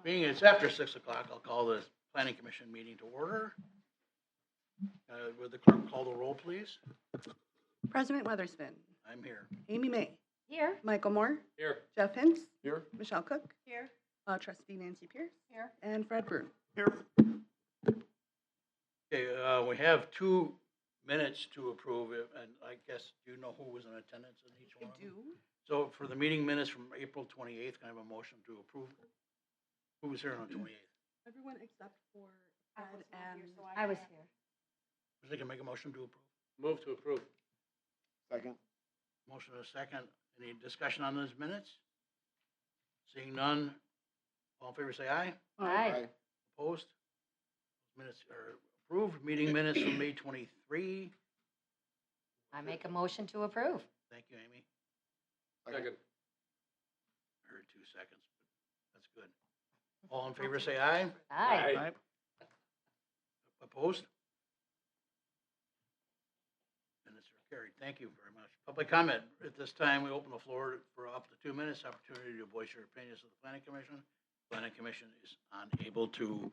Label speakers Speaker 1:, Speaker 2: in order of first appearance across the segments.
Speaker 1: Being it's after 6 o'clock, I'll call the planning commission meeting to order. Would the clerk call the roll, please?
Speaker 2: President Weatherspoon,
Speaker 1: I'm here.
Speaker 2: Amy May,
Speaker 3: Here.
Speaker 2: Michael Moore,
Speaker 1: Here.
Speaker 2: Jeff Hintz,
Speaker 4: Here.
Speaker 2: Michelle Cook,
Speaker 3: Here.
Speaker 2: Trustee Nancy Pierce,
Speaker 3: Here.
Speaker 2: and Fred Brun.
Speaker 4: Here.
Speaker 1: Okay, we have 2 minutes to approve it, and I guess you know who was in attendance in each one of them? So for the meeting minutes from April 28th, can I have a motion to approve? Who was here on the 28th?
Speaker 2: Everyone except for
Speaker 3: I
Speaker 2: Fred
Speaker 3: was not
Speaker 2: and
Speaker 3: here, so I was here.
Speaker 1: Does they can make a motion to approve?
Speaker 4: Move to approve. Second.
Speaker 1: Motion and a second. Any discussion on those minutes? Seeing none, all in favor say aye.
Speaker 3: Aye.
Speaker 1: Opposed? Minutes are approved. Meeting minutes from May 23.
Speaker 3: I make a motion to approve.
Speaker 1: Thank you, Amy.
Speaker 4: Second.
Speaker 1: Heard 2 seconds, but that's good. All in favor say aye.
Speaker 3: Aye.
Speaker 1: Opposed? Minutes are carried. Thank you very much. Public comment. At this time, we open the floor for up to 2 minutes, opportunity to voice your opinions of the planning commission. Planning commission is unable to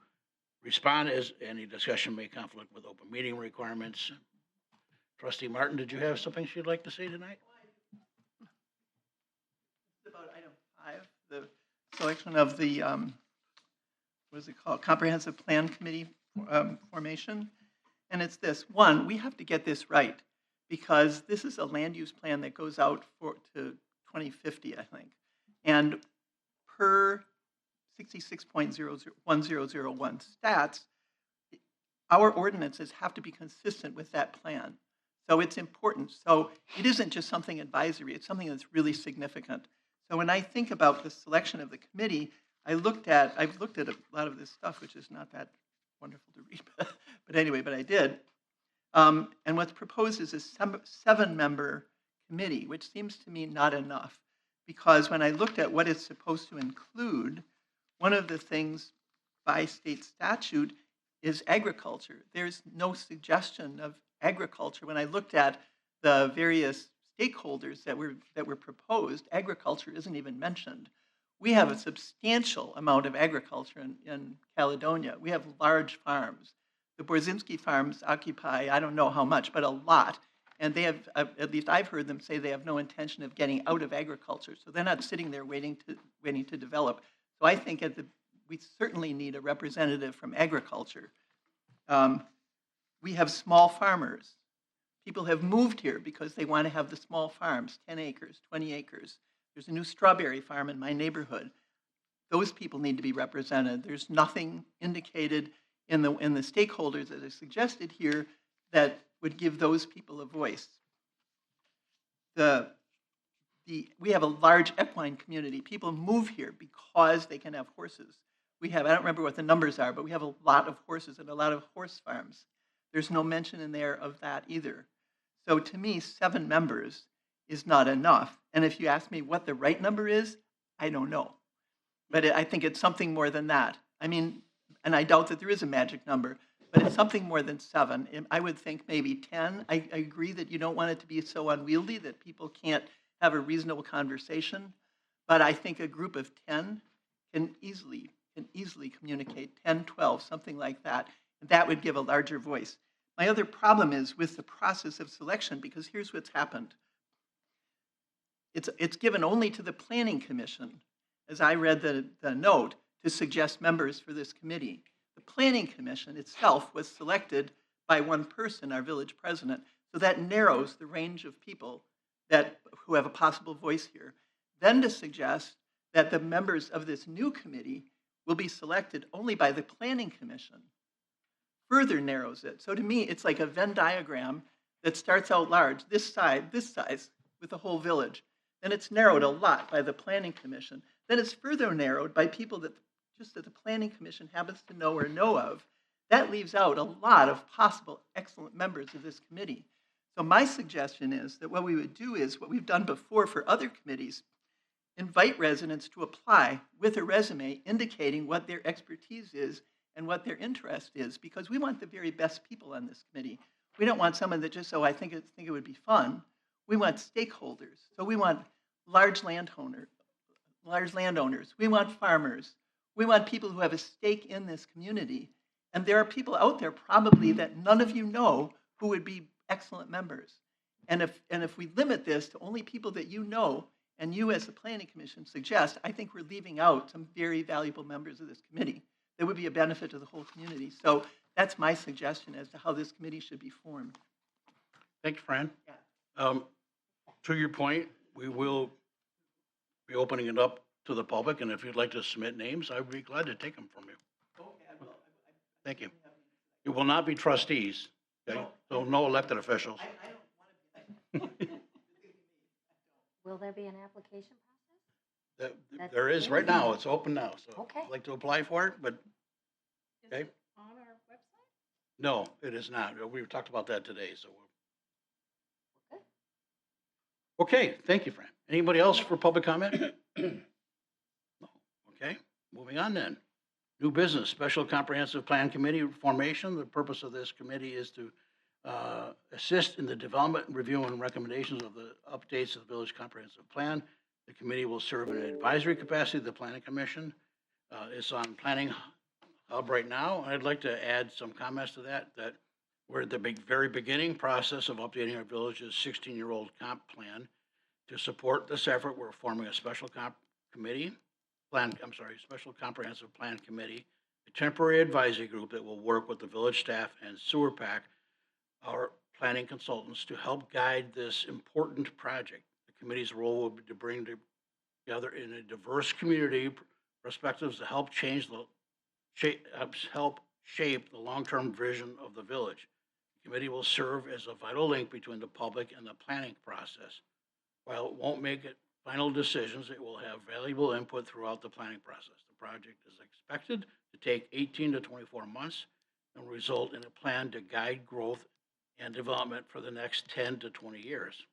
Speaker 1: respond as any discussion may conflict with open meeting requirements. Trustee Martin, did you have something she'd like to say tonight?
Speaker 5: About item 5, the selection of the, what is it called, Comprehensive Plan Committee formation. And it's this: 1, we have to get this right, because this is a land use plan that goes out to 2050, I think. And per 66.1001 stats, our ordinances have to be consistent with that plan. So it's important. So it isn't just something advisory, it's something that's really significant. So when I think about the selection of the committee, I've looked at a lot of this stuff, which is not that wonderful to read, but anyway, but I did. And what's proposed is a 7-member committee, which seems to me not enough, because when I looked at what it's supposed to include, one of the things by state statute is agriculture. There's no suggestion of agriculture. When I looked at the various stakeholders that were proposed, agriculture isn't even mentioned. We have a substantial amount of agriculture in Caledonia. We have large farms. The Borzinski farms occupy, I don't know how much, but a lot. And they have, at least I've heard them say, they have no intention of getting out of agriculture. So they're not sitting there waiting to develop. So I think we certainly need a representative from agriculture. We have small farmers. People have moved here because they want to have the small farms, 10 acres, 20 acres. There's a new strawberry farm in my neighborhood. Those people need to be represented. There's nothing indicated in the stakeholders that are suggested here that would give those people a voice. We have a large equine community. People move here because they can have horses. I don't remember what the numbers are, but we have a lot of horses and a lot of horse farms. There's no mention in there of that either. So to me, 7 members is not enough. And if you ask me what the right number is, I don't know. But I think it's something more than that. I mean, and I doubt that there is a magic number, but it's something more than 7. I would think maybe 10. I agree that you don't want it to be so unwieldy that people can't have a reasonable conversation. But I think a group of 10 can easily communicate, 10, 12, something like that. And that would give a larger voice. My other problem is with the process of selection, because here's what's happened. It's given only to the Planning Commission, as I read the note, to suggest members for this committee. The Planning Commission itself was selected by one person, our village president, so that narrows the range of people who have a possible voice here. Then to suggest that the members of this new committee will be selected only by the Planning Commission further narrows it. So to me, it's like a Venn diagram that starts out large, this size, with the whole village. Then it's narrowed a lot by the Planning Commission. Then it's further narrowed by people that the Planning Commission happens to know or know of. That leaves out a lot of possible excellent members of this committee. So my suggestion is that what we would do is what we've done before for other committees: invite residents to apply with a resume indicating what their expertise is and what their interest is, because we want the very best people on this committee. We don't want someone that just, I think it would be fun. We want stakeholders. So we want large landowners. We want farmers. We want people who have a stake in this community. And there are people out there probably that none of you know who would be excellent members. And if we limit this to only people that you know and you as the Planning Commission suggest, I think we're leaving out some very valuable members of this committee that would be a benefit to the whole community. So that's my suggestion as to how this committee should be formed.
Speaker 1: Thank you, Fran.
Speaker 5: Yeah.
Speaker 1: To your point, we will be opening it up to the public, and if you'd like to submit names, I would be glad to take them from you. Thank you. You will not be trustees, okay? So no elected officials.
Speaker 3: Will there be an application process?
Speaker 1: There is right now, it's open now, so.
Speaker 3: Okay.
Speaker 1: I'd like to apply for it, but,
Speaker 2: Is
Speaker 1: okay,
Speaker 2: it on our website?
Speaker 1: no, it is not. We talked about that today, so. Okay, thank you, Fran. Anybody else for public comment? No. Okay, moving on then. New business, Special Comprehensive Plan Committee formation. The purpose of this committee is to assist in the development, review, and recommendations of the updates of the Village Comprehensive Plan. The committee will serve in an advisory capacity of the Planning Commission. It's on Planning Hub right now. I'd like to add some comments to that we're at the very beginning process of updating our village's 16-year-old comp plan. To support this effort, we're forming a special Special Comprehensive Plan Committee, a temporary advisory group that will work with the village staff and Sewer PAC, our planning consultants, to help guide this important project. The committee's role will be to bring together in a diverse community perspectives to help shape the long-term vision of the village. The committee will serve as a vital link between the public and the planning process. While it won't make it final decisions, it will have valuable input throughout the planning process. The project is expected to take 18 to 24 months and result in a plan to guide growth and development for the next 10 to 20 years.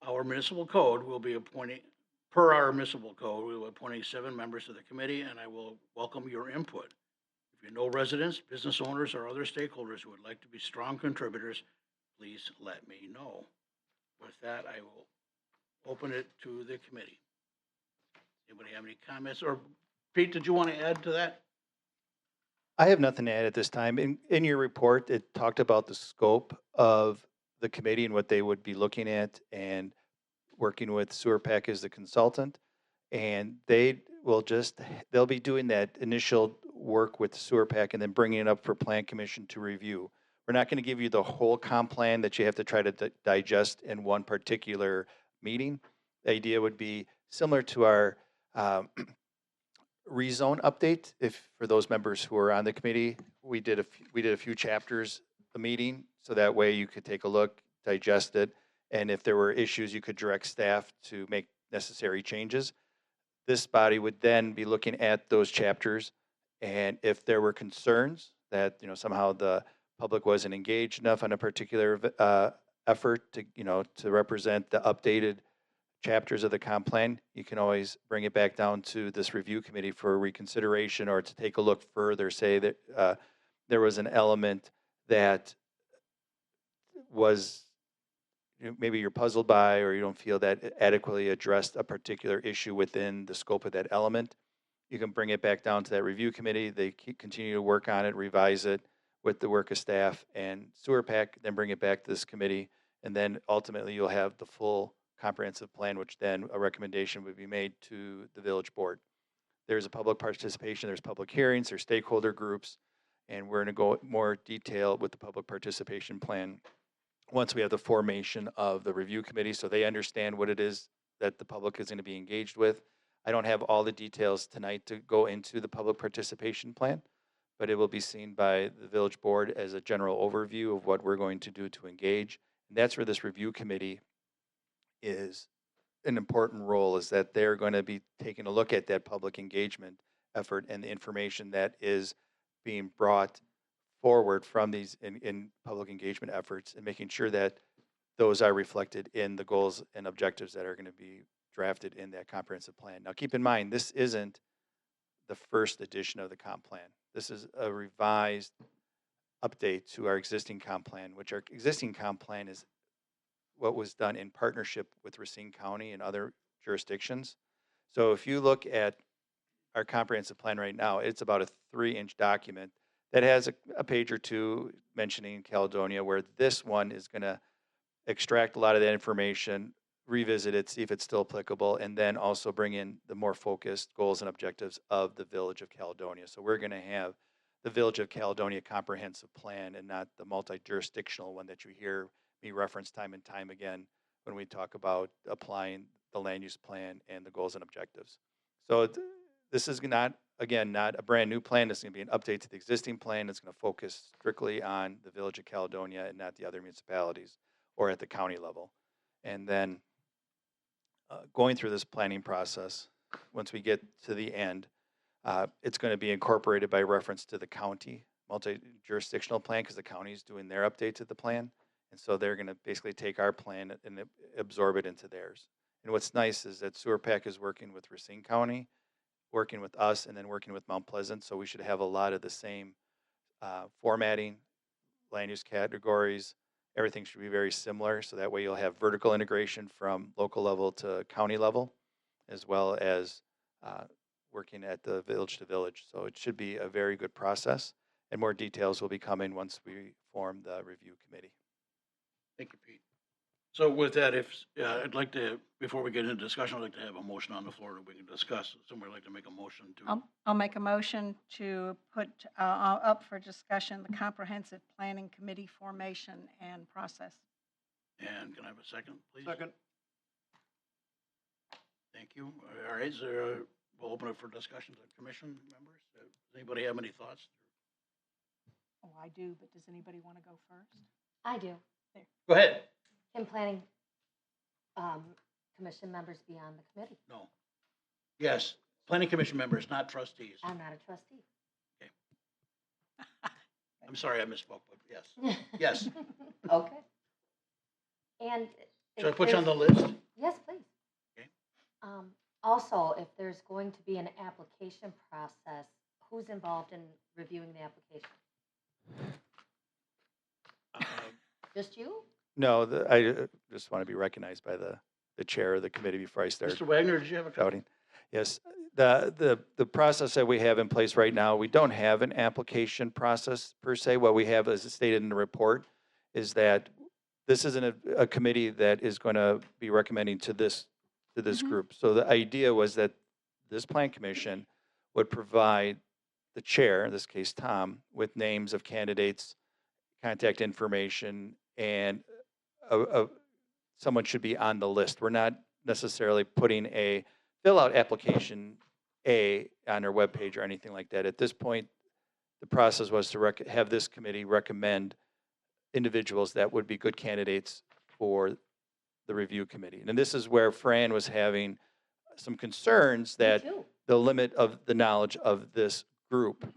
Speaker 1: Our municipal code will be appointing, per our municipal code, we will be appointing 7 members to the committee, and I will welcome your input. If you know residents, business owners, or other stakeholders who would like to be strong contributors, please let me know. With that, I will open it to the committee. Anybody have any comments? Or Pete, did you want to add to that?
Speaker 6: I have nothing to add at this time. In your report, it talked about the scope of the committee and what they would be looking at and working with Sewer PAC as the consultant. And they'll be doing that initial work with Sewer PAC and then bringing it up for Plan Commission to review. We're not going to give you the whole comp plan that you have to try to digest in one particular meeting. The idea would be similar to our rezone update. If for those members who are on the committee, we did a few chapters a meeting, so that way you could take a look, digest it, and if there were issues, you could direct staff to make necessary changes. This body would then be looking at those chapters, and if there were concerns that somehow the public wasn't engaged enough on a particular effort to represent the updated chapters of the comp plan, you can always bring it back down to this review committee for reconsideration or to take a look further, say that there was an element that was maybe you're puzzled by or you don't feel that it adequately addressed a particular issue within the scope of that element. You can bring it back down to that review committee. They continue to work on it, revise it with the work of staff and Sewer PAC, then bring it back to this committee. And then ultimately you'll have the full comprehensive plan, which then a recommendation would be made to the village board. There's a public participation, there's public hearings, there's stakeholder groups, and we're gonna go more detail with the public participation plan once we have the formation of the review committee so they understand what it is that the public is gonna be engaged with. I don't have all the details tonight to go into the public participation plan, but it will be seen by the village board as a general overview of what we're going to do to engage. And that's where this review committee is an important role, is that they're going to be taking a look at that public engagement effort and the information that is being brought forward from these in public engagement efforts and making sure that those are reflected in the goals and objectives that are going to be drafted in that comprehensive plan. Now, keep in mind, this isn't the first edition of the comp plan. This is a revised update to our existing comp plan, which our existing comp plan is what was done in partnership with Racine County and other jurisdictions. So if you look at our comprehensive plan right now, it's about a 3-inch document that has a page or two mentioning Caledonia, where this one is going to extract a lot of that information, revisit it, see if it's still applicable, and then also bring in the more focused goals and objectives of the Village of Caledonia. So we're going to have the Village of Caledonia comprehensive plan and not the multi-jurisdictional one that you hear me reference time and time again when we talk about applying the land use plan and the goals and objectives. So this is not, again, not a brand new plan. This is going to be an update to the existing plan. It's going to focus strictly on the Village of Caledonia and not the other municipalities or at the county level. And then going through this planning process, once we get to the end, it's going to be incorporated by reference to the county multi-jurisdictional plan because the county is doing their update to the plan. And so they're going to basically take our plan and absorb it into theirs. And what's nice is that Sewer Pack is working with Racine County, working with us, and then working with Mount Pleasant. So we should have a lot of the same formatting, land use categories. Everything should be very similar. So that way you'll have vertical integration from local level to county level, as well as working at the village to village. So it should be a very good process. And more details will be coming once we form the review committee.
Speaker 1: Thank you, Pete. So with that, if, I'd like to, before we get into discussion, I'd like to have a motion on the floor that we can discuss. Somebody like to make a motion to,
Speaker 2: I'll make a motion to put up for discussion the comprehensive planning committee formation and process.
Speaker 1: and can I have a second, please?
Speaker 4: Second.
Speaker 1: Thank you. All right, so we'll open it for discussions of commission members. Does anybody have any thoughts?
Speaker 2: Oh, I do, but does anybody want to go first?
Speaker 3: I do.
Speaker 1: Go ahead.
Speaker 3: Can planning commission members be on the committee?
Speaker 1: No. Yes, planning commission members, not trustees.
Speaker 3: I'm not a trustee.
Speaker 1: I'm sorry, I misspoke, but yes. Yes.
Speaker 3: Okay. And.
Speaker 1: Should I
Speaker 3: if
Speaker 1: put you on the
Speaker 3: there's-
Speaker 1: list?
Speaker 3: Yes, please.
Speaker 1: Okay.
Speaker 3: Also, if there's going to be an application process, who's involved in reviewing the application? Just you?
Speaker 6: No, I just want to be recognized by the chair of the committee before I start
Speaker 1: Mr. Wagner, did you have a comment?
Speaker 6: shouting. Yes, the process that we have in place right now, we don't have an application process per se. What we have, as stated in the report, is that this isn't a committee that is going to be recommending to this group. So the idea was that this plan commission would provide the chair, in this case Tom, with names of candidates, contact information, and someone should be on the list. We're not necessarily putting a fill-out application on our webpage or anything like that. At this point, the process was to have this committee recommend individuals that would be good candidates for the review committee. And this is where Fran was having some concerns
Speaker 3: Me
Speaker 6: that
Speaker 3: too.
Speaker 6: the limit of the knowledge of this group.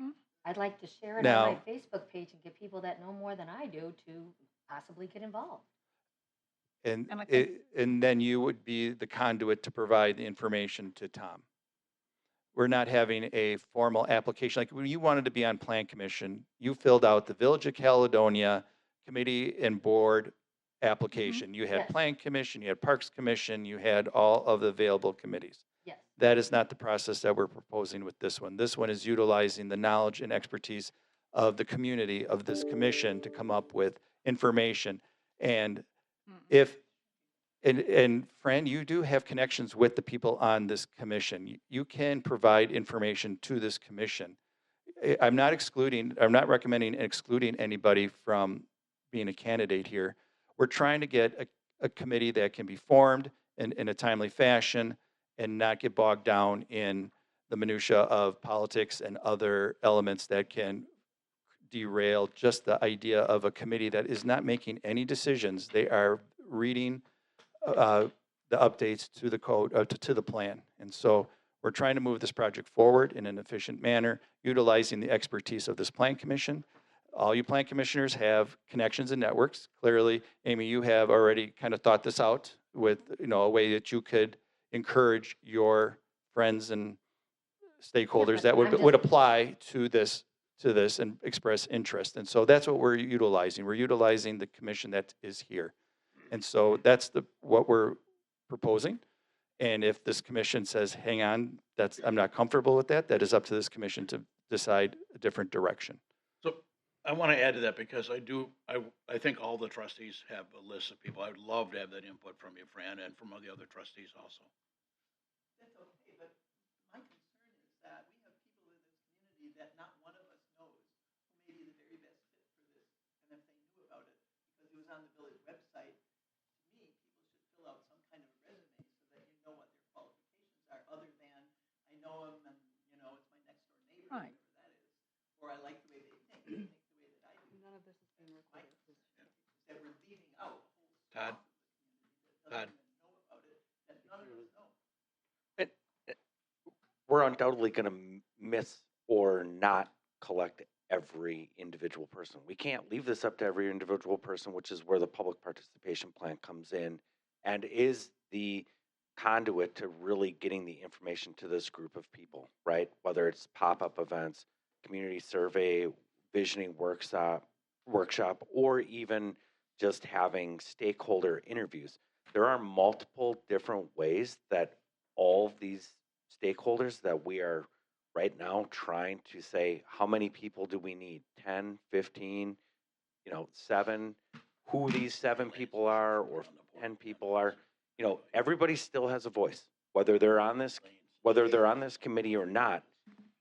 Speaker 3: I'd like to share it
Speaker 6: Now-
Speaker 3: on my Facebook page and get people that know more than I do to possibly get involved.
Speaker 6: And,
Speaker 2: And I think-
Speaker 6: and then you would be the conduit to provide the information to Tom. We're not having a formal application. Like when you wanted to be on Plan Commission, you filled out the Village of Caledonia Committee and Board application. You had
Speaker 3: Yes.
Speaker 6: Plan Commission, you had Parks Commission, you had all of the available committees.
Speaker 3: Yes.
Speaker 6: That is not the process that we're proposing with this one. This one is utilizing the knowledge and expertise of the community of this commission to come up with information. And if, and Fran, you do have connections with the people on this commission. You can provide information to this commission. I'm not recommending excluding anybody from being a candidate here. We're trying to get a committee that can be formed in a timely fashion and not get bogged down in the minutia of politics and other elements that can derail just the idea of a committee that is not making any decisions. They are reading the updates to the code, to the plan. And so we're trying to move this project forward in an efficient manner, utilizing the expertise of this plan commission. All you plan commissioners have connections and networks. Clearly, Amy, you have already kind of thought this out with, a way that you could encourage your friends and stakeholders
Speaker 3: but
Speaker 6: that
Speaker 3: I'm
Speaker 6: would
Speaker 3: just-
Speaker 6: apply to this and express interest. And so that's what we're utilizing. We're utilizing the commission that is here. And so that's what we're proposing. And if this commission says, hang on, I'm not comfortable with that. That is up to this commission to decide a different direction.
Speaker 1: So I want to add to that because I think all the trustees have a list of people. I would love to have that input from you, Fran, and from the other trustees also.
Speaker 5: That's okay, but my concern is that we have people in this community that not one of us knows who may be the very best fit for this. And if they knew about it, because it was on the village website, to me, people should fill out some kind of a resume so that you know what their qualifications are, other than I know them and, you know, it's my next door neighbor,
Speaker 2: Right.
Speaker 5: whatever that is. Or I like the way they think the way that I do.
Speaker 7: None of this is being recorded.
Speaker 5: That we're leaving out a whole
Speaker 1: Todd?
Speaker 5: swath of the community that
Speaker 1: Todd.
Speaker 5: doesn't even know about it, that none of us know.
Speaker 8: We're undoubtedly going to miss or not collect every individual person. We can't leave this up to every individual person, which is where the public participation plan comes in and is the conduit to really getting the information to this group of people, right? Whether it's pop-up events, community survey, visioning workshop, or even just having stakeholder interviews. There are multiple different ways that all of these stakeholders that we are right now trying to say, how many people do we need? 10, 15, 7, who these 7 people are or 10 people are, everybody still has a voice, whether they're on this committee or not.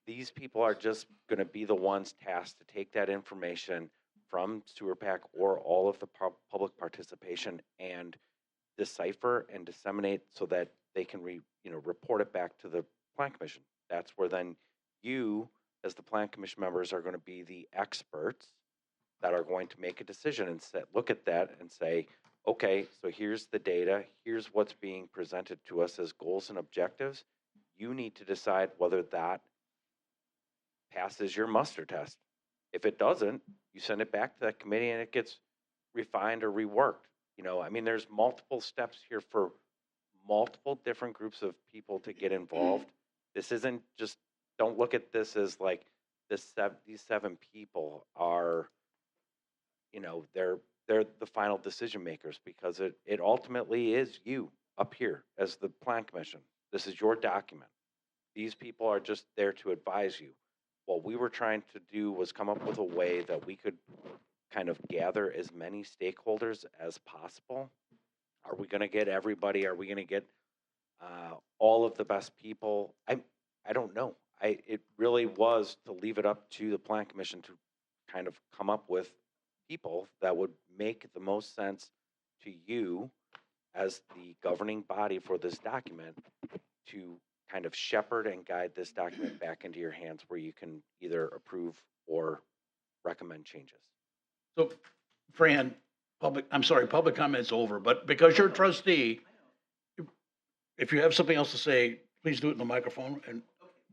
Speaker 8: These people are just going to be the ones tasked to take that information from Sewer PAC or all of the public participation and decipher and disseminate so that they can report it back to the Plan Commission. That's where then you, as the Plan Commission members, are going to be the experts that are going to make a decision and look at that and say, okay, so here's the data, here's what's being presented to us as goals and objectives. You need to decide whether that passes your muster test. If it doesn't, you send it back to that committee and it gets refined or reworked. There's multiple steps here for multiple different groups of people to get involved. This isn't just, don't look at this as like these 7 people are, they're the final decision makers, because it ultimately is you up here as the Plan Commission. This is your document. These people are just there to advise you. What we were trying to do was come up with a way that we could kind of gather as many stakeholders as possible. Are we going to get everybody? Are we going to get all of the best people? I don't know. It really was to leave it up to the Plan Commission to kind of come up with people that would make the most sense to you as the governing body for this document, to kind of shepherd and guide this document back into your hands where you can either approve or recommend changes.
Speaker 1: So, Fran, public comment's over, but because you're a trustee, if you have something else to say, please do it in the microphone, and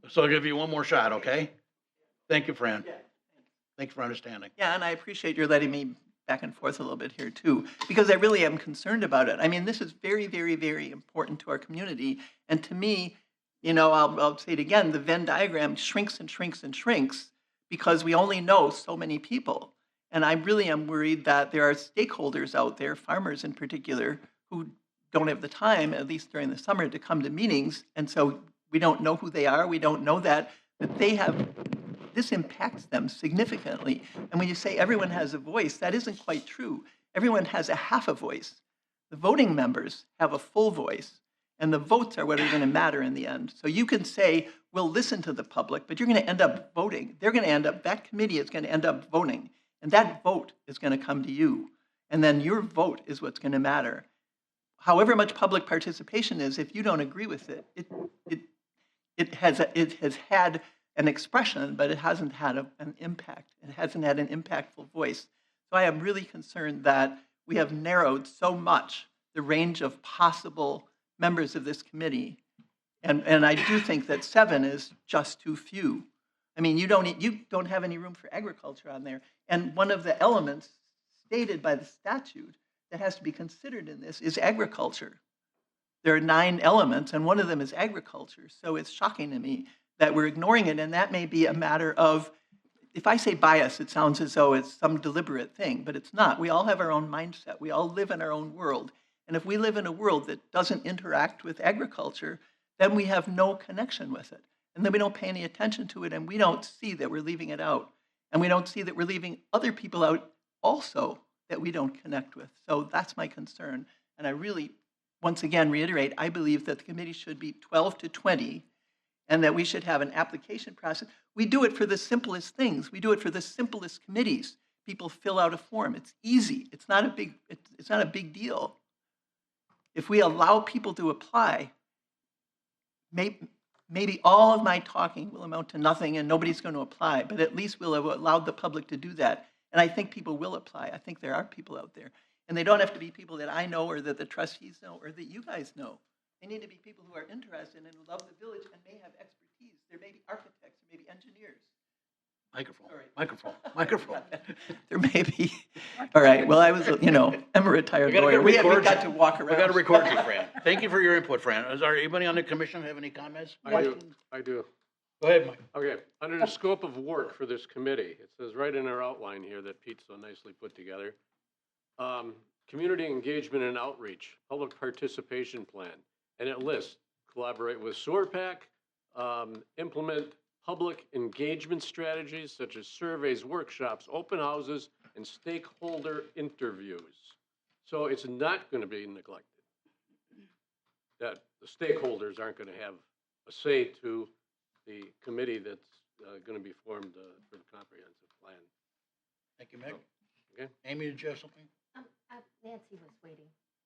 Speaker 1: so I'll give you one more shot, okay? Thank you, Fran. Thank you for understanding.
Speaker 5: Yeah, and I appreciate your letting me back and forth a little bit here too, because I really am concerned about it. This is very, very, very important to our community. And to me, I'll say it again, the Venn diagram shrinks and shrinks and shrinks because we only know so many people. And I really am worried that there are stakeholders out there, farmers in particular, who don't have the time, at least during the summer, to come to meetings. And so we don't know who they are. We don't know that, but this impacts them significantly. And when you say everyone has a voice, that isn't quite true. Everyone has a half a voice. The voting members have a full voice, and the votes are what are going to matter in the end. So you can say, we'll listen to the public, but you're going to end up voting. That committee is going to end up voting, and that vote is going to come to you. And then your vote is what's going to matter. However much public participation is, if you don't agree with it, it has had an expression, but it hasn't had an impact. It hasn't had an impactful voice. So I am really concerned that we have narrowed so much the range of possible members of this committee. And I do think that 7 is just too few. You don't have any room for agriculture on there. And one of the elements stated by the statute that has to be considered in this is agriculture. There are 9 elements, and one of them is agriculture. So it's shocking to me that we're ignoring it, and that may be a matter of, if I say bias, it sounds as though it's some deliberate thing, but it's not. We all have our own mindset. We all live in our own world. And if we live in a world that doesn't interact with agriculture, then we have no connection with it. And then we don't pay any attention to it, and we don't see that we're leaving it out. And we don't see that we're leaving other people out also that we don't connect with. So that's my concern. And I really, once again, reiterate, I believe that the committee should be 12 to 20 and that we should have an application process. We do it for the simplest things. We do it for the simplest committees. People fill out a form. It's easy. It's not a big deal. If we allow people to apply, maybe all of my talking will amount to nothing and nobody's going to apply, but at least we'll have allowed the public to do that. And I think people will apply. I think there are people out there. And they don't have to be people that I know or that the trustees know or that you guys know. They need to be people who are interested and who love the village and may have expertise. There may be architects, there may be engineers.
Speaker 1: Microphone,
Speaker 5: Sorry.
Speaker 1: microphone, microphone.
Speaker 5: There may be. All right, well, I was, I'm a retired lawyer. We got to walk around.
Speaker 1: We got to record you, Fran. Thank you for your input, Fran. Is there anybody on the commission have any comments?
Speaker 4: I do.
Speaker 1: questions?
Speaker 4: I do.
Speaker 1: Go ahead, Mike.
Speaker 4: Okay, under the scope of work for this committee, it says right in our outline here that Pete so nicely put together. Community engagement and outreach, public participation plan. And it lists, collaborate with SEWRPAC, implement public engagement strategies such as surveys, workshops, open houses, and stakeholder interviews. So it's not going to be neglected. That the stakeholders aren't going to have a say to the committee that's going to be formed for the comprehensive plan.
Speaker 1: Thank you, Mick.
Speaker 4: Okay.
Speaker 1: Amy, did you have something?
Speaker 3: Nancy was waiting.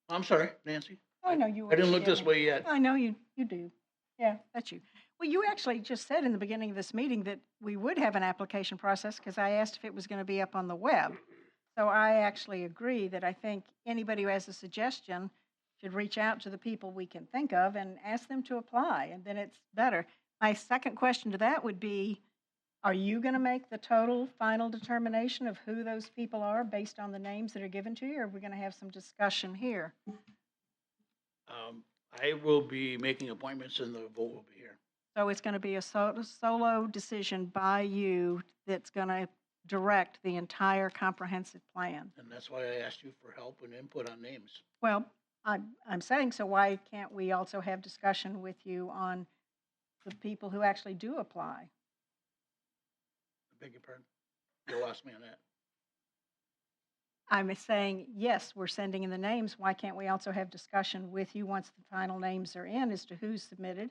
Speaker 1: I'm sorry, Nancy.
Speaker 2: I know you were.
Speaker 1: I didn't look this
Speaker 2: Shannon.
Speaker 1: way yet.
Speaker 2: I know you do. Yeah, that's you. Well, you actually just said in the beginning of this meeting that we would have an application process because I asked if it was going to be up on the web. So I actually agree that I think anybody who has a suggestion should reach out to the people we can think of and ask them to apply, and then it's better. My second question to that would be, are you going to make the total final determination of who those people are based on the names that are given to you, or are we going to have some discussion here?
Speaker 1: I will be making appointments and the vote will be here.
Speaker 2: So it's going to be a solo decision by you that's going to direct the entire comprehensive plan.
Speaker 1: And that's why I asked you for help and input on names.
Speaker 2: Well, I'm saying, so why can't we also have discussion with you on the people who actually do apply?
Speaker 1: I beg your pardon? You'll ask me on that.
Speaker 2: I'm saying, yes, we're sending in the names. Why can't we also have discussion with you once the final names are in as to who's submitted?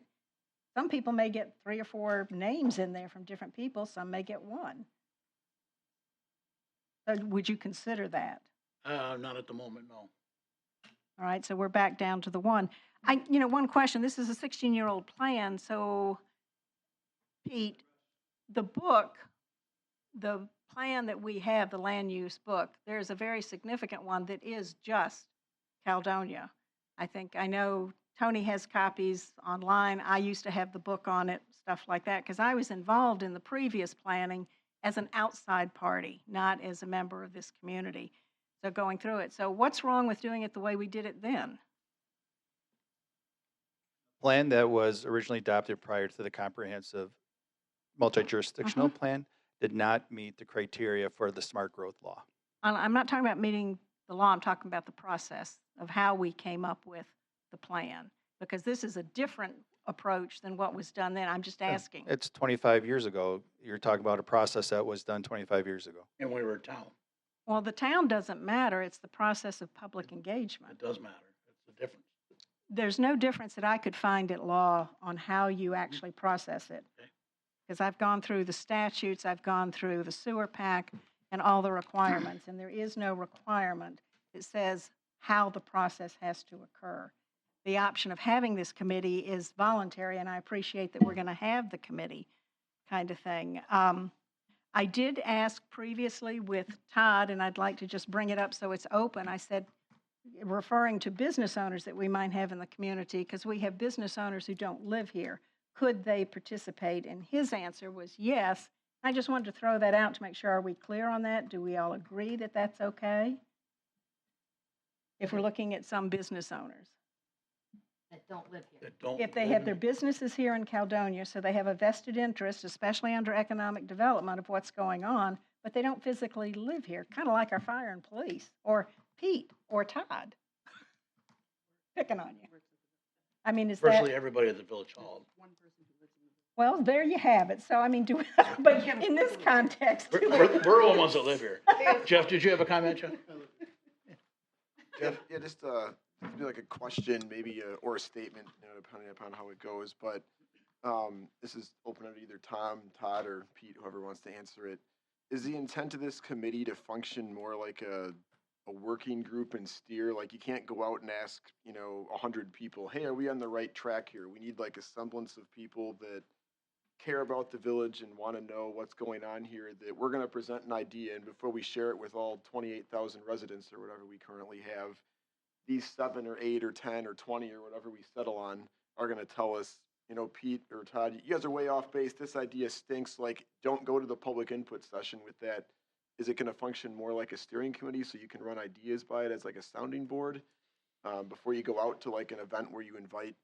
Speaker 2: Some people may get 3 or 4 names in there from different people. Some may get 1. So would you consider that?
Speaker 1: Not at the moment, no.
Speaker 2: All right, so we're back down to the 1. One question. This is a 16-year-old plan. So, Pete, the book, the plan that we have, the land use book, there's a very significant one that is just Caledonia. I know Tony has copies online. I used to have the book on it, stuff like that, because I was involved in the previous planning as an outside party, not as a member of this community. So going through it. So what's wrong with doing it the way we did it then?
Speaker 6: Plan that was originally adopted prior to the comprehensive multi-jurisdictional plan did not meet the criteria for the smart growth law.
Speaker 2: I'm not talking about meeting the law. I'm talking about the process of how we came up with the plan, because this is a different approach than what was done then. I'm just asking.
Speaker 6: It's 25 years ago. You're talking about a process that was done 25 years ago.
Speaker 1: And we were a town.
Speaker 2: Well, the town doesn't matter. It's the process of public engagement.
Speaker 1: It does matter. It's the difference.
Speaker 2: There's no difference that I could find at law on how you actually process it.
Speaker 1: Okay.
Speaker 2: Because I've gone through the statutes, I've gone through the SEWRPAC and all the requirements, and there is no requirement that says how the process has to occur. The option of having this committee is voluntary, and I appreciate that we're going to have the committee kind of thing. I did ask previously with Todd, and I'd like to just bring it up so it's open. I said, referring to business owners that we might have in the community, because we have business owners who don't live here, could they participate? And his answer was yes. I just wanted to throw that out to make sure, are we clear on that? Do we all agree that that's okay? If we're looking at some business owners.
Speaker 3: That don't live here.
Speaker 1: That don't
Speaker 2: If they
Speaker 1: live
Speaker 2: have
Speaker 1: in
Speaker 2: their
Speaker 1: it.
Speaker 2: businesses here in Caledonia, so they have a vested interest, especially under economic development of what's going on, but they don't physically live here, kind of like our fire and police, or Pete, or Todd. Picking on you. I mean, is
Speaker 1: Virtually
Speaker 2: that,
Speaker 1: everybody at the village hall.
Speaker 2: well, there you have it. So, I mean, do, but in this context.
Speaker 1: We're all ones that live here. Jeff, did you have a comment, Jeff? Jeff?
Speaker 7: Yeah, just be like a question, maybe, or a statement, depending upon how it goes. But this is open to either Tom, Todd, or Pete, whoever wants to answer it. Is the intent of this committee to function more like a working group and steer? Like, you can't go out and ask, 100 people, hey, are we on the right track here? We need like a semblance of people that care about the village and want to know what's going on here, that we're going to present an idea, and before we share it with all 28,000 residents or whatever we currently have, these 7 or 8 or 10 or 20 or whatever we settle on are going to tell us, Pete or Todd, you guys are way off base. This idea stinks. Like, don't go to the public input session with that. Is it going to function more like a steering committee so you can run ideas by it as like a sounding board before you go out to like an event where you invite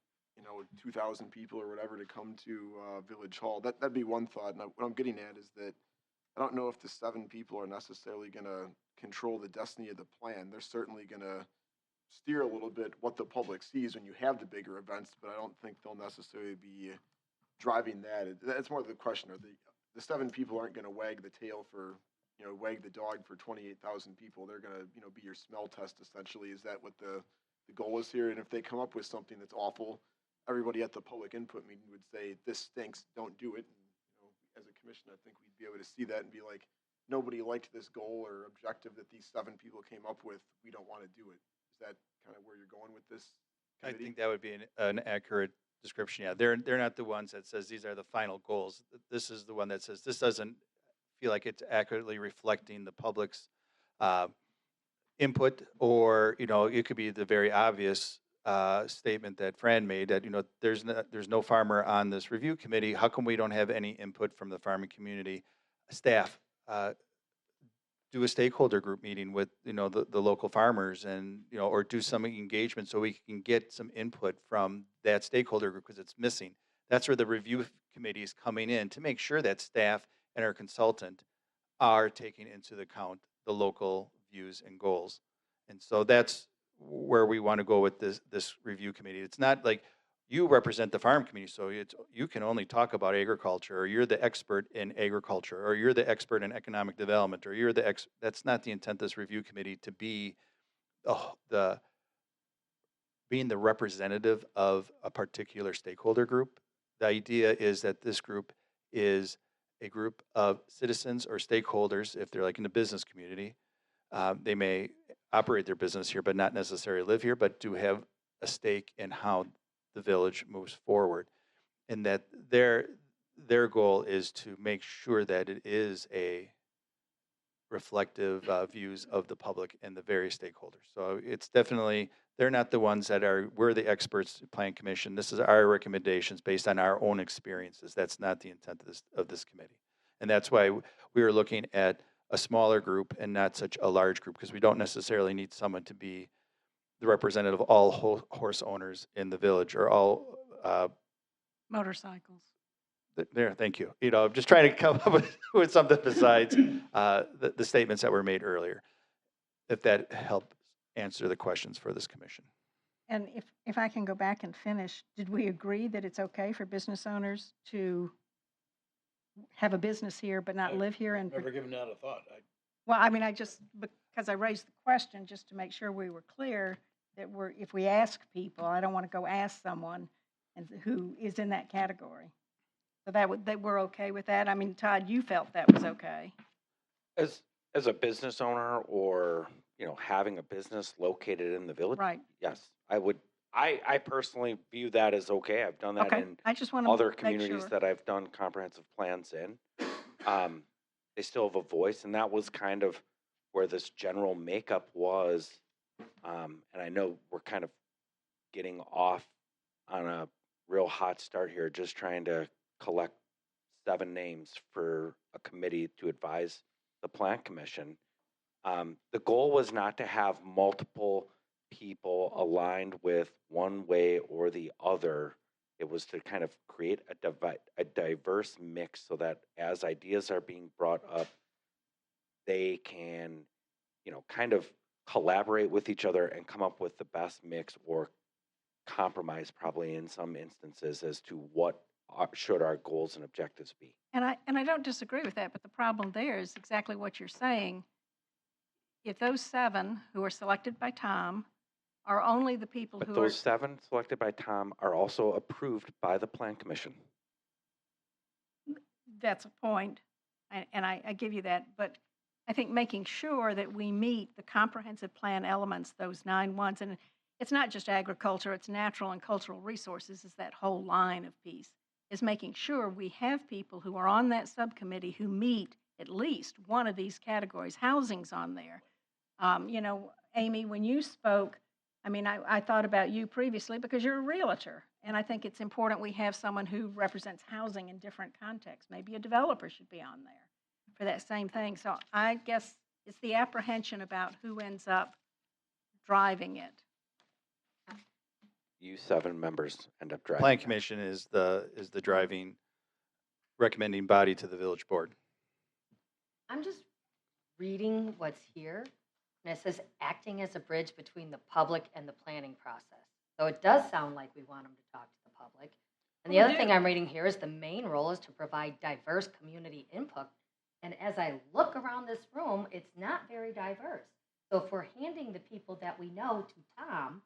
Speaker 7: 2,000 people or whatever to come to Village Hall? That'd be one thought. And what I'm getting at is that I don't know if the 7 people are necessarily going to control the destiny of the plan. They're certainly going to steer a little bit what the public sees when you have the bigger events, but I don't think they'll necessarily be driving that. That's more the question. Are the 7 people aren't going to wag the tail for, wag the dog for 28,000 people. They're going to, be your smell test essentially. Is that what the goal is here? And if they come up with something that's awful, everybody at the public input meeting would say, this stinks, don't do it. And, as a commission, I think we'd be able to see that and be like, nobody liked this goal or objective that these 7 people came up with. We don't want to do it. Is that kind of where you're going with this
Speaker 6: I
Speaker 7: committee?
Speaker 6: think that would be an accurate description. Yeah, they're not the ones that says these are the final goals. This is the one that says this doesn't feel like it's accurately reflecting the public's input, or it could be the very obvious statement that Fran made that there's no farmer on this review committee. How come we don't have any input from the farming community staff? Do a stakeholder group meeting with the local farmers, and or do some engagement so we can get some input from that stakeholder group, because it's missing. That's where the review committee is coming in to make sure that staff and our consultant are taking into account the local views and goals. And so that's where we want to go with this review committee. It's not like you represent the farm community, so you can only talk about agriculture, or you're the expert in agriculture, or you're the expert in economic development, or you're that's not the intent of this review committee, to be being the representative of a particular stakeholder group. The idea is that this group is a group of citizens or stakeholders, if they're like in the business community. They may operate their business here, but not necessarily live here, but do have a stake in how the village moves forward, and that their goal is to make sure that it is a reflective views of the public and the various stakeholders. So it's definitely, they're not the ones that we're the experts, Plan Commission. This is our recommendations based on our own experiences. That's not the intent of this committee. And that's why we were looking at a smaller group and not such a large group, because we don't necessarily need someone to be the representative of all horse owners in the village, or all
Speaker 2: Motorcycles.
Speaker 6: there. Thank you. I'm just trying to come up with something besides the statements that were made earlier, if that helps answer the questions for this commission.
Speaker 2: And if I can go back and finish, did we agree that it's okay for business owners to have a business here but not live here? And
Speaker 1: Never given that a thought.
Speaker 2: well, I mean, because I raised the question just to make sure we were clear that if we ask people, I don't want to go ask someone who is in that category. So that we're okay with that? I mean, Todd, you felt that was okay.
Speaker 8: As a business owner, or having a business located in the village,
Speaker 2: Right.
Speaker 8: yes, I would. I personally view that as okay. I've done that
Speaker 2: Okay.
Speaker 8: in
Speaker 2: I just want to
Speaker 8: other
Speaker 2: make
Speaker 8: communities
Speaker 2: sure.
Speaker 8: that I've done comprehensive plans in. They still have a voice, and that was kind of where this general makeup was. And I know we're kind of getting off on a real hot start here, just trying to collect 7 names for a committee to advise the Plan Commission. The goal was not to have multiple people aligned with one way or the other. It was to kind of create a diverse mix, so that as ideas are being brought up, they can, kind of collaborate with each other and come up with the best mix, or compromise probably in some instances as to what should our goals and objectives be.
Speaker 2: And I don't disagree with that, but the problem there is exactly what you're saying. If those 7 who are selected by Tom are only the people
Speaker 8: But
Speaker 2: who
Speaker 8: those 7 selected by Tom are also approved by the Plan Commission.
Speaker 2: that's a point, and I give you that, but I think making sure that we meet the comprehensive plan elements, those 9 ones, and it's not just agriculture, it's natural and cultural resources, is that whole line of piece, is making sure we have people who are on that subcommittee who meet at least one of these categories. Housing's on there. You know, Amy, when you spoke, I mean, I thought about you previously because you're a realtor. And I think it's important we have someone who represents housing in different contexts. Maybe a developer should be on there for that same thing. So I guess it's the apprehension about who ends up driving it.
Speaker 8: You 7 members end up driving.
Speaker 6: Plan
Speaker 8: that.
Speaker 6: Commission is the driving, recommending body to the village board.
Speaker 3: I'm just reading what's here, and it says acting as a bridge between the public and the planning process. So it does sound like we want them to talk to the public. And the
Speaker 2: We
Speaker 3: other
Speaker 2: do.
Speaker 3: thing I'm reading here is the main role is to provide diverse community input. And as I look around this room, it's not very diverse. So if we're handing the people that we know to Tom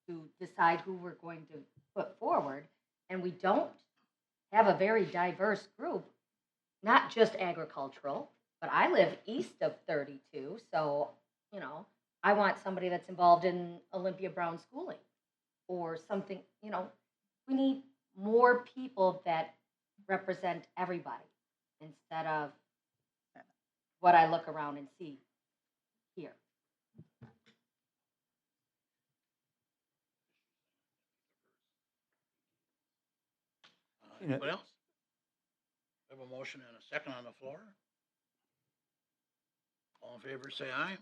Speaker 3: to decide who we're going to put forward, and we don't have a very diverse group, not just agricultural, but I live east of 32, so, you know, I want somebody that's involved in Olympia Brown schooling or something, you know, we need more people that represent everybody instead of what I look around and see here.
Speaker 6: You know-
Speaker 1: Anybody else? We have a motion and a second on the floor. All in favor, say aye.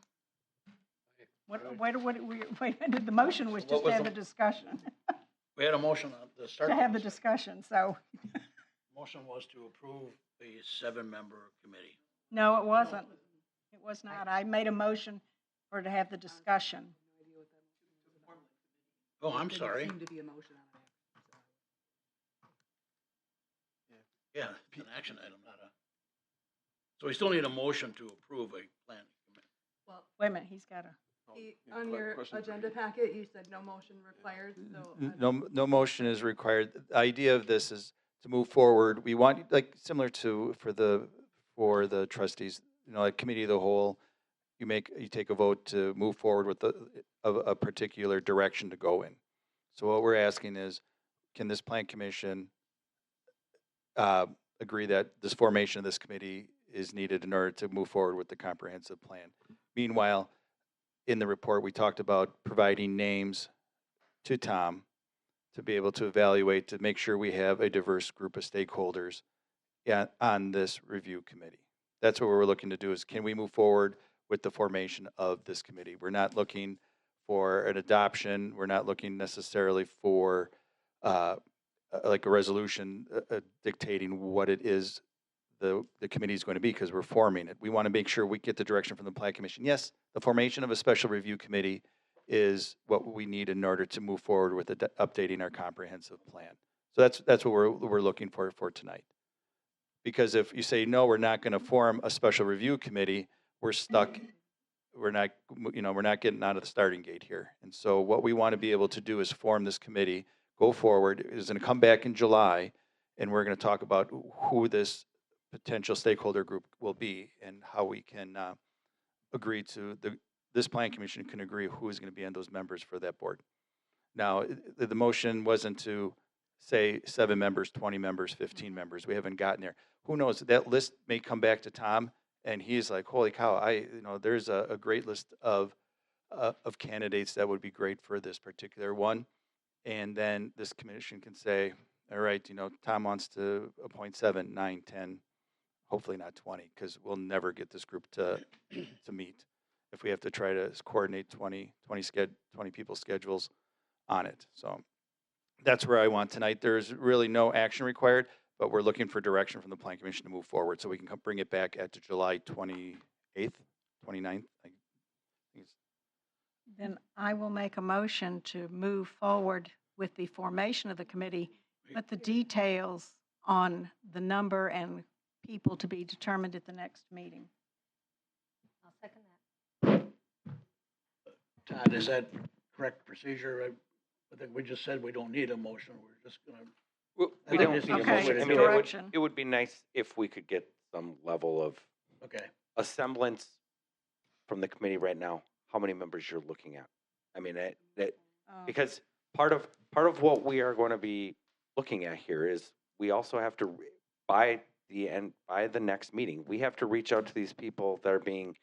Speaker 2: The motion was
Speaker 1: What
Speaker 2: just
Speaker 1: was
Speaker 2: to have
Speaker 1: the-
Speaker 2: the discussion,
Speaker 1: We had a motion at the start.
Speaker 2: to have the discussion, so,
Speaker 1: Motion was to approve the 7-member committee.
Speaker 2: no, it wasn't. It was not. I made a motion for to have the discussion.
Speaker 1: Oh, I'm sorry. Yeah, it's an action item, not a. So we still need a motion to approve a plan.
Speaker 2: Wait a minute, he's got a,
Speaker 9: On your agenda packet, you said no motion required, so.
Speaker 6: No motion is required. The idea of this is to move forward. We want, like, similar to, for the trustees, you know, like committee of the whole, you take a vote to move forward with a particular direction to go in. So what we're asking is, can this plan commission agree that this formation of this committee is needed in order to move forward with the comprehensive plan? Meanwhile, in the report, we talked about providing names to Tom to be able to evaluate, to make sure we have a diverse group of stakeholders on this review committee. That's what we're looking to do, is can we move forward with the formation of this committee? We're not looking for an adoption. We're not looking necessarily for like a resolution dictating what it is the committee is going to be, because we're forming it. We want to make sure we get the direction from the Plan Commission. Yes, the formation of a special review committee is what we need in order to move forward with updating our comprehensive plan. So that's what we're looking for tonight. Because if you say, no, we're not going to form a special review committee, we're stuck. We're not getting out of the starting gate here. And so what we want to be able to do is form this committee, go forward. It's going to come back in July, and we're going to talk about who this potential stakeholder group will be and how we can agree to this plan commission can agree who is going to be on those members for that board. Now, the motion wasn't to say 7 members, 20 members, 15 members. We haven't gotten there. Who knows? That list may come back to Tom, and he's like, "Holy cow! There's a great list of candidates that would be great for this particular one." And then this commission can say, "All right, Tom wants to appoint 7, 9, 10, hopefully not 20, because we'll never get this group to meet if we have to try to coordinate 20 people's schedules on it." So that's where I want tonight. There's really no action required, but we're looking for direction from the Plan Commission to move forward so we can bring it back at July 28th, 29th. I think
Speaker 2: then I will make a motion to move forward with the formation of the committee, but the details on the number and people to be determined at the next meeting.
Speaker 3: I'll second that.
Speaker 1: Todd, is that correct procedure? I think we just said we don't need a motion. We're just gonna,
Speaker 8: We
Speaker 1: I
Speaker 8: we
Speaker 1: think
Speaker 8: don't
Speaker 1: this
Speaker 8: need a
Speaker 1: is
Speaker 2: Okay,
Speaker 8: motion. I
Speaker 1: it's
Speaker 8: mean,
Speaker 2: direction.
Speaker 8: it would be nice if we could get some level of
Speaker 1: okay.
Speaker 8: a semblance from the committee right now, how many members you're looking at. I mean, because part of what we are going to be looking at here is we also have to, by the next meeting, we have to reach out to these people that are being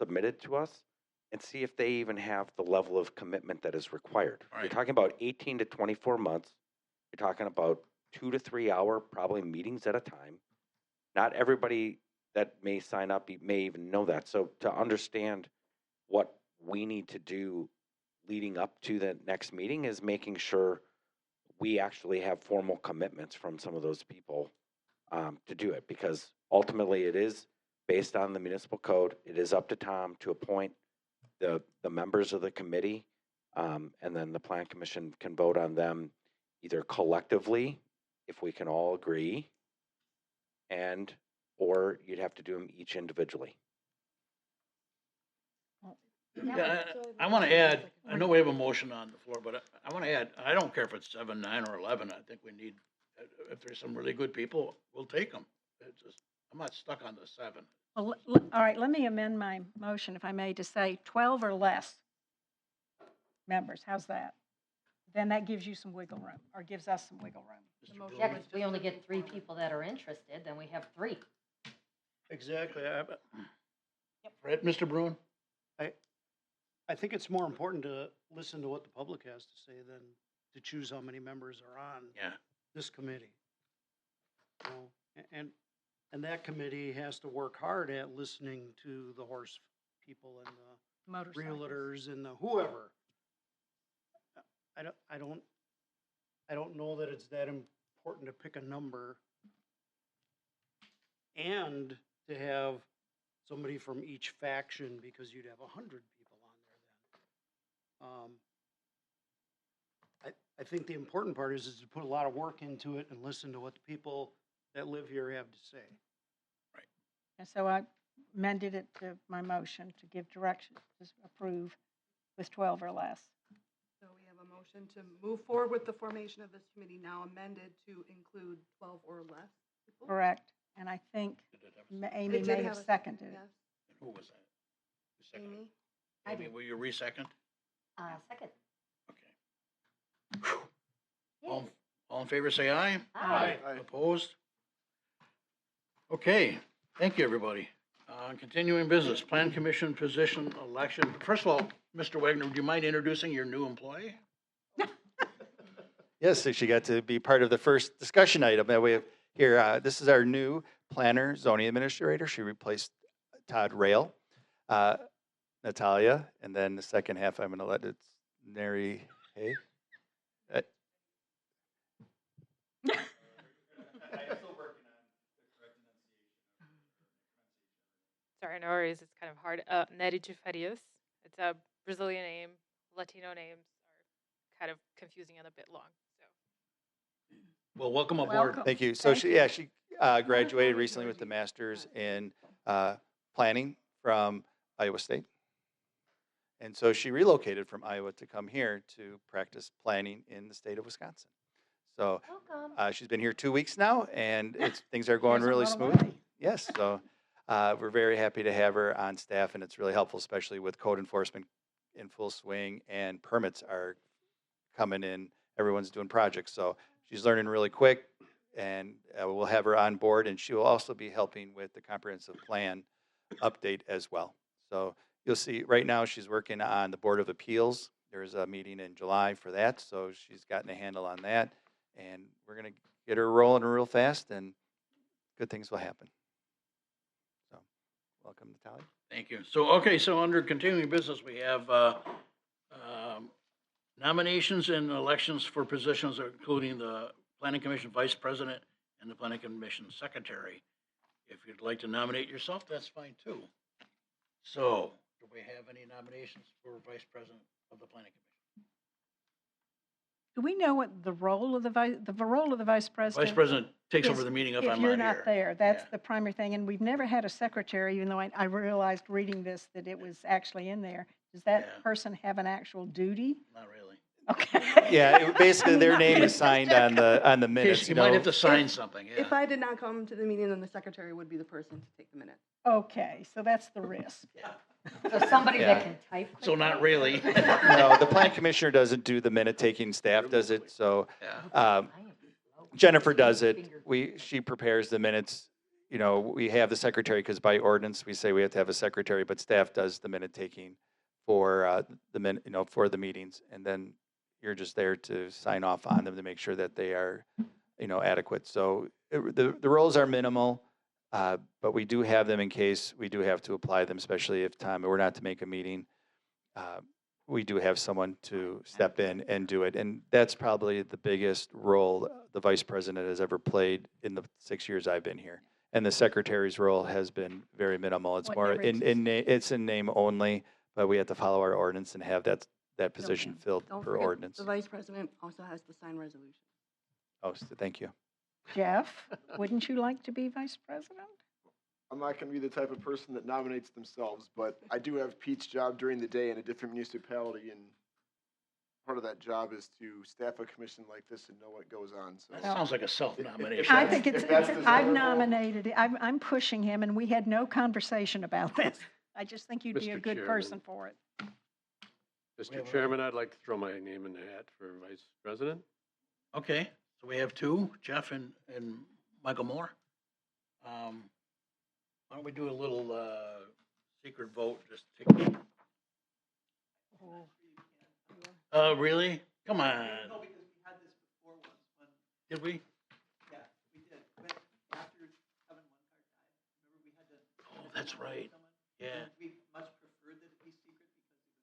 Speaker 8: submitted to us and see if they even have the level of commitment that is required. You're
Speaker 1: Right.
Speaker 8: talking about 18 to 24 months. You're talking about 2 to 3 hour probably meetings at a time. Not everybody that may sign up may even know that. So to understand what we need to do leading up to the next meeting is making sure we actually have formal commitments from some of those people to do it, because ultimately it is based on the municipal code. It is up to Tom to appoint the members of the committee, and then the plan commission can vote on them either collectively, if we can all agree, or you'd have to do them each individually.
Speaker 1: Yeah, I want to add, I know we have a motion on the floor, but I want to add, I don't care if it's 7, 9, or 11. I think we need, if there's some really good people, we'll take them. It's just, I'm not stuck on the 7.
Speaker 2: Well, all right, let me amend my motion, if I may, to say 12 or less members. How's that? Then that gives you some wiggle room, or gives us some wiggle room.
Speaker 1: Mr.
Speaker 9: motion
Speaker 3: Yeah,
Speaker 1: Brewer?
Speaker 3: because we only get 3 people that are interested, then we have 3.
Speaker 1: Exactly. Fred, Mr. Bruin?
Speaker 10: I think it's more important to listen to what the public has to say than to choose how many members are on
Speaker 1: Yeah.
Speaker 10: this committee. You know, and that committee has to work hard at listening to the horse people and the
Speaker 2: Motorcycles.
Speaker 10: realtors and the whoever. I don't know that it's that important to pick a number and to have somebody from each faction, because you'd have 100 people on there then. I think the important part is to put a lot of work into it and listen to what the people that live here have to say.
Speaker 2: And so I amended it to my motion to give direction to approve with 12 or less.
Speaker 9: So we have a motion to move forward with the formation of this committee, now amended to include 12 or less people.
Speaker 2: Correct. And I think Amy
Speaker 9: It did
Speaker 2: may have
Speaker 9: a
Speaker 2: seconded it.
Speaker 9: Yes,
Speaker 1: Who was that? Who seconded
Speaker 9: Amy?
Speaker 1: it? Amy, will you re-second?
Speaker 3: Second.
Speaker 1: Okay.
Speaker 3: Yes.
Speaker 1: All in favor, say aye.
Speaker 3: Aye.
Speaker 7: Aye.
Speaker 1: Opposed? Okay, thank you, everybody. Continuing business, Plan Commission position election. First of all, Mr. Wagner, would you mind introducing your new employee?
Speaker 6: Yes, so she got to be part of the first discussion item that we have here. This is our new planner zoning administrator. She replaced Todd Rail, Natalia, and then the second half I'm going to let it Neri Hay.
Speaker 11: Sorry, no worries. It's kind of hard. Neri Farias. It's a Brazilian name. Latino names are kind of confusing and a bit long. So
Speaker 1: Well, welcome aboard.
Speaker 2: Welcome.
Speaker 6: Thank you. So
Speaker 2: Thank
Speaker 6: she graduated recently with the master's in planning from Iowa State. And so she relocated from Iowa to come here to practice planning in the state of Wisconsin. So
Speaker 3: Welcome.
Speaker 6: she's been here 2 weeks now, and things are going
Speaker 2: Hasn't
Speaker 6: really
Speaker 2: run
Speaker 6: smooth.
Speaker 2: away.
Speaker 6: Yes, so we're very happy to have her on staff, and it's really helpful, especially with code enforcement in full swing and permits are coming in. Everyone's doing projects, so she's learning really quick, and we'll have her on board, and she will also be helping with the comprehensive plan update as well. So you'll see right now she's working on the Board of Appeals. There's a meeting in July for that, so she's gotten a handle on that, and we're going to get her rolling real fast, and good things will happen. So, welcome, Natalia.
Speaker 1: Thank you. So, okay, so under continuing business, we have nominations and elections for positions, including the Planning Commission Vice President and the Planning Commission Secretary. If you'd like to nominate yourself, that's fine too. So, do we have any nominations for Vice President of the Planning Commission?
Speaker 2: Do we know what the role of the role of the vice president?
Speaker 1: Vice President takes
Speaker 2: is
Speaker 1: over the meeting if
Speaker 2: if
Speaker 1: I'm
Speaker 2: you're
Speaker 1: not
Speaker 2: not
Speaker 1: here.
Speaker 2: there. That's
Speaker 1: Yeah.
Speaker 2: the primary thing. And we've never had a secretary, even though I realized reading this that it was actually in there. Does that
Speaker 1: Yeah.
Speaker 2: person have an actual duty?
Speaker 1: Not really.
Speaker 2: Okay.
Speaker 6: Yeah, basically
Speaker 2: I mean,
Speaker 6: their
Speaker 2: not-
Speaker 6: name is signed on the minutes,
Speaker 1: You
Speaker 6: you
Speaker 1: might
Speaker 6: know.
Speaker 1: have to sign something, yeah.
Speaker 9: If I did not come to the meeting, then the secretary would be the person to take the minutes.
Speaker 2: Okay, so that's the risk.
Speaker 3: So somebody
Speaker 6: Yeah.
Speaker 3: that can type.
Speaker 1: So not
Speaker 3: quickly?
Speaker 1: really.
Speaker 6: No, the plan commissioner doesn't do the minute taking, staff does it, so
Speaker 1: Yeah.
Speaker 3: I am slow.
Speaker 6: Jennifer does it.
Speaker 3: Finger-
Speaker 6: She prepares the minutes. You know, we have the secretary because by ordinance, we say we have to have a secretary, but staff does the minute taking for for the meetings. And then you're just there to sign off on them to make sure that they are, adequate. So the roles are minimal, but we do have them in case we do have to apply them, especially if time we're not to make a meeting. We do have someone to step in and do it. And that's probably the biggest role the vice president has ever played in the 6 years I've been here. And the secretary's role has been very minimal. It's
Speaker 2: What
Speaker 6: more
Speaker 2: difference
Speaker 6: it's in name only, but we have to follow our ordinance and have that position
Speaker 2: in.
Speaker 6: filled
Speaker 9: Don't
Speaker 6: per
Speaker 9: forget,
Speaker 6: ordinance.
Speaker 9: the vice president also has to sign resolutions.
Speaker 6: Oh, thank you.
Speaker 2: Jeff, wouldn't you like to be vice president?
Speaker 7: I'm not gonna be the type of person that nominates themselves, but I do have Pete's job during the day in a different municipality, and part of that job is to staff a commission like this and know what goes on, so.
Speaker 1: That sounds like a self-nomination.
Speaker 2: I
Speaker 7: that's-
Speaker 2: think
Speaker 7: if that's
Speaker 2: I've
Speaker 7: desirable-
Speaker 2: nominated, I'm pushing him, and we had no conversation about this. I just think you'd be a
Speaker 4: Mr.
Speaker 2: good
Speaker 4: Chairman.
Speaker 2: person for it.
Speaker 1: We
Speaker 4: Mr.
Speaker 1: have a-
Speaker 4: Chairman, I'd like to throw my name in the hat for vice president.
Speaker 1: Okay, so we have two, Jeff and Michael Moore. Why don't we do a little secret vote, just take. Really? Come on.
Speaker 5: No, because we had this before once when,
Speaker 1: Did we?
Speaker 5: yeah, we did. When, after Kevin One Card died, remember we had to.
Speaker 1: Oh, that's right.
Speaker 5: someone?
Speaker 1: Yeah.
Speaker 5: And we much preferred that it be secret because it was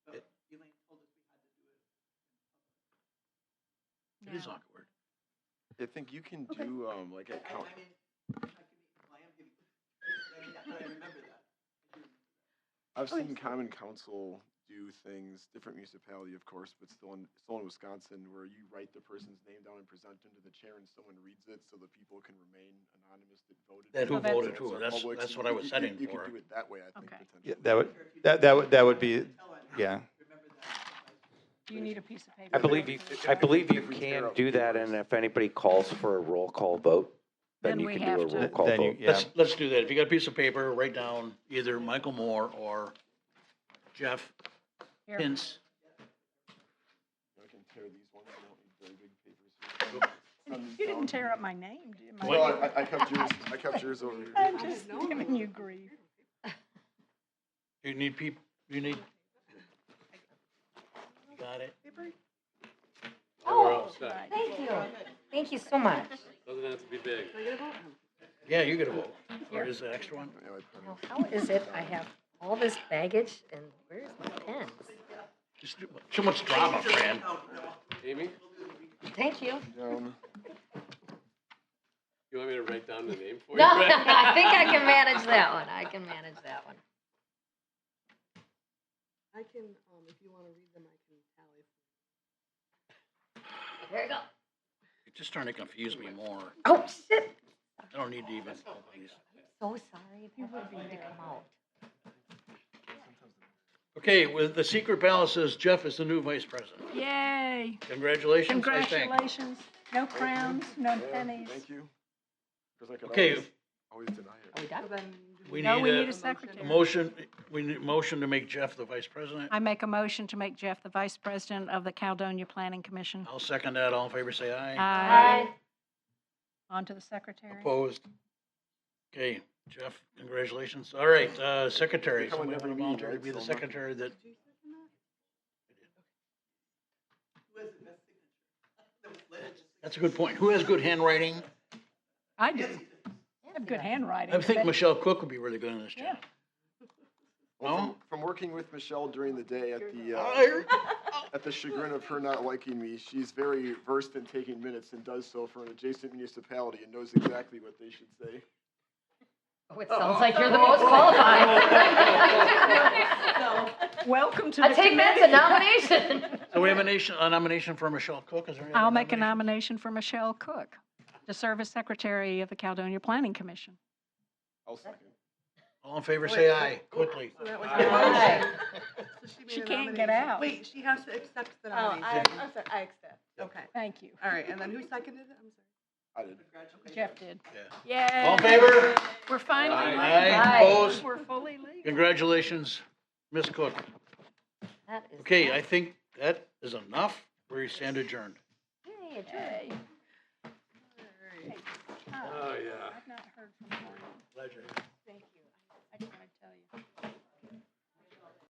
Speaker 5: awkward. But Elaine told us we had to do it.
Speaker 1: It is awkward.
Speaker 7: I think you can
Speaker 2: Okay.
Speaker 7: do, like a count.
Speaker 5: I mean, I am giving, I remember that.
Speaker 7: I've seen common council do things, different municipality, of course, but still in Wisconsin, where you write the person's name down and present them to the chair and someone reads it so the people can remain anonymous that voted.
Speaker 1: That who
Speaker 2: Oh, that's-
Speaker 1: voted
Speaker 7: So
Speaker 1: who,
Speaker 7: it's
Speaker 1: that's,
Speaker 7: public,
Speaker 1: that's
Speaker 7: so
Speaker 1: what I was setting
Speaker 7: You
Speaker 1: for.
Speaker 7: could do it that way, I think,
Speaker 2: Okay.
Speaker 7: potentially.
Speaker 6: Yeah, that would be, yeah.
Speaker 2: Do you need a piece of paper?
Speaker 8: I believe you, I believe you
Speaker 7: If we tear
Speaker 8: can
Speaker 7: up
Speaker 8: do that, and if anybody calls for a roll call vote, then
Speaker 2: Then
Speaker 8: you
Speaker 2: we
Speaker 8: can
Speaker 2: have
Speaker 8: do a
Speaker 2: to-
Speaker 8: roll call
Speaker 6: Then you,
Speaker 8: vote.
Speaker 6: yeah.
Speaker 1: Let's do that. If you got a piece of paper, write down either Michael Moore or Jeff
Speaker 2: Here.
Speaker 1: Hintz.
Speaker 7: I can tear these ones, I don't need very big papers. Send these
Speaker 2: You didn't
Speaker 7: down.
Speaker 2: tear up my name, did you?
Speaker 7: Well, I kept yours over here.
Speaker 2: I'm just giving you grief.
Speaker 1: You need you need. Got it?
Speaker 4: Oh, we're all
Speaker 3: Oh,
Speaker 4: set.
Speaker 3: thank you. Thank you so much.
Speaker 4: Doesn't have to be big.
Speaker 1: Yeah, you get a vote. Or is the extra one?
Speaker 7: Yeah, I-
Speaker 3: Now, how is it I have all this baggage and where's my pens?
Speaker 1: Just too much drama, Fran.
Speaker 4: Amy,
Speaker 3: Thank you.
Speaker 7: Down.
Speaker 4: you want me to write down the name for you?
Speaker 3: No, I think I can manage that one. I can manage that one.
Speaker 9: I can, if you want to read them, I can tally.
Speaker 3: There you go.
Speaker 1: You're just trying to confuse me more.
Speaker 3: Oh, shit.
Speaker 1: I don't need to even. Please.
Speaker 3: So sorry. That would need to come out.
Speaker 1: Okay, with the secret ballot says Jeff is the new vice president.
Speaker 2: Yay.
Speaker 1: Congratulations, I think.
Speaker 2: Congratulations. No crowns, no
Speaker 7: Yeah,
Speaker 2: pennies.
Speaker 7: Thank you. 'Cause I could
Speaker 1: Okay.
Speaker 7: always deny
Speaker 3: Are
Speaker 7: it.
Speaker 3: we
Speaker 9: So
Speaker 3: done?
Speaker 9: then.
Speaker 1: We
Speaker 2: No,
Speaker 1: need
Speaker 2: we
Speaker 1: a-
Speaker 2: need a
Speaker 1: A
Speaker 2: secretary.
Speaker 1: motion, we need a motion to make Jeff the vice president.
Speaker 2: I make a motion to make Jeff the vice president of the Caledonia Planning Commission.
Speaker 1: I'll second that. All in favor, say aye.
Speaker 2: Aye. On to the secretary.
Speaker 1: Opposed? Okay, Jeff, congratulations. All right, secretary,
Speaker 7: They come in
Speaker 1: somebody
Speaker 7: every
Speaker 1: want to
Speaker 7: meeting,
Speaker 1: volunteer to
Speaker 7: right?
Speaker 1: be the
Speaker 7: So I'm not-
Speaker 1: secretary that, that's a good point. Who has good handwriting?
Speaker 2: I do. I have good handwriting.
Speaker 1: I think
Speaker 2: but-
Speaker 1: Michelle Cook would be really good in this
Speaker 2: Yeah.
Speaker 1: job.
Speaker 7: Well,
Speaker 1: No?
Speaker 7: from working with Michelle during the day at the chagrin of her not liking me, she's very versed in taking minutes and does so for an adjacent municipality and knows exactly what they should say.
Speaker 3: Oh, it sounds like you're the most qualified.
Speaker 2: Welcome to
Speaker 3: I
Speaker 2: the
Speaker 3: take that as a
Speaker 2: committee.
Speaker 3: nomination.
Speaker 1: So we have a nomination for Michelle Cook. Is there any other
Speaker 2: I'll make a
Speaker 1: nominations?
Speaker 2: nomination for Michelle Cook to serve as Secretary of the Caledonia Planning Commission.
Speaker 7: I'll second.
Speaker 1: All in favor, say aye, quickly.
Speaker 9: So that was
Speaker 4: Aye.
Speaker 9: your
Speaker 3: Aye.
Speaker 9: motion. So made
Speaker 2: She
Speaker 9: a
Speaker 2: can't get
Speaker 9: nomination.
Speaker 2: out.
Speaker 9: Wait, she has to accept the
Speaker 11: Oh,
Speaker 9: nomination.
Speaker 11: I'm sorry, I accept.
Speaker 9: Okay,
Speaker 2: Thank you.
Speaker 9: all right, and then who seconded it? I'm sorry.
Speaker 7: I did.
Speaker 2: Jeff did.
Speaker 1: Yeah.
Speaker 11: Yay.
Speaker 1: All in favor?
Speaker 2: We're finally
Speaker 4: Aye.
Speaker 2: legal.
Speaker 1: Aye, opposed?
Speaker 2: We're fully legal.
Speaker 1: Congratulations, Ms. Cook.
Speaker 3: That is
Speaker 1: Okay, I
Speaker 3: nice.
Speaker 1: think that is enough. We stand adjourned.
Speaker 3: Yay, adjourned.
Speaker 2: Yay.
Speaker 9: All right.
Speaker 4: Oh, yeah.
Speaker 2: I've not heard from her.
Speaker 1: Pleasure.